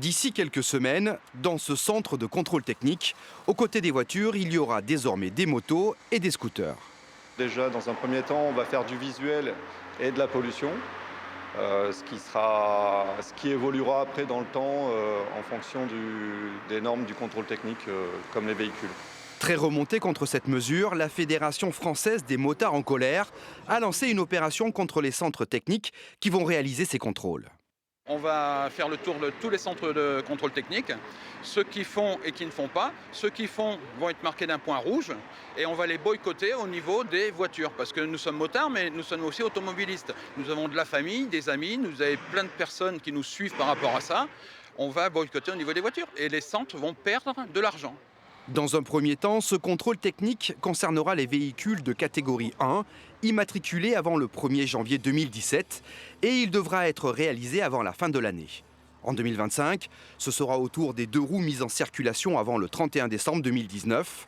D'ici quelques semaines, dans ce centre de contrôle technique, aux côtés des voitures, il y aura désormais des motos et des scooters. Déjà, dans un premier temps, on va faire du visuel et de la pollution, ce qui évoluera après dans le temps en fonction des normes du contrôle technique, comme les véhicules. Très remontée contre cette mesure, la Fédération française des motards en colère a lancé une opération contre les centres techniques qui vont réaliser ces contrôles. On va faire le tour de tous les centres de contrôle technique, ceux qui font et qui ne font pas. Ceux qui font vont être marqués d'un point rouge et on va les boycotter au niveau des voitures parce que nous sommes motards mais nous sommes aussi automobilistes. Nous avons de la famille, des amis, nous avons plein de personnes qui nous suivent par rapport à ça. On va boycotter au niveau des voitures et les centres vont perdre de l'argent. Dans un premier temps, ce contrôle technique concernera les véhicules de catégorie 1, immatriculés avant le 1er janvier 2017, et il devra être réalisé avant la fin de l'année. En 2025, ce sera au tour des 2 roues mises en circulation avant le 31 décembre 2019.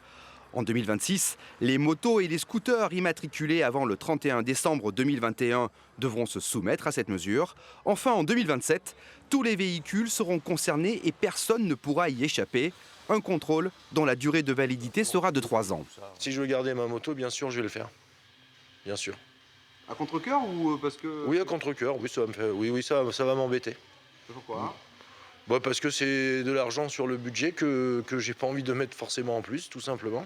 En 2026, les motos et les scooters immatriculés avant le 31 décembre 2021 devront se soumettre à cette mesure. Enfin, en 2027, tous les véhicules seront concernés et personne ne pourra y échapper. Un contrôle dont la durée de validité sera de 3 ans. Si je veux garder ma moto, bien sûr, je vais le faire. Bien sûr. À contre-cœur ou parce que... Oui, à contre-cœur, oui, ça va m'embêter. Pourquoi ? Bah, parce que c'est de l'argent sur le budget que j'ai pas envie de mettre forcément en plus, tout simplement.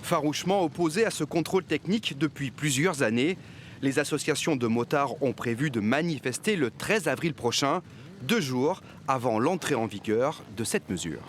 Farouchement opposés à ce contrôle technique depuis plusieurs années, les associations de motards ont prévu de manifester le 13 avril prochain, 2 jours avant l'entrée en vigueur de cette mesure.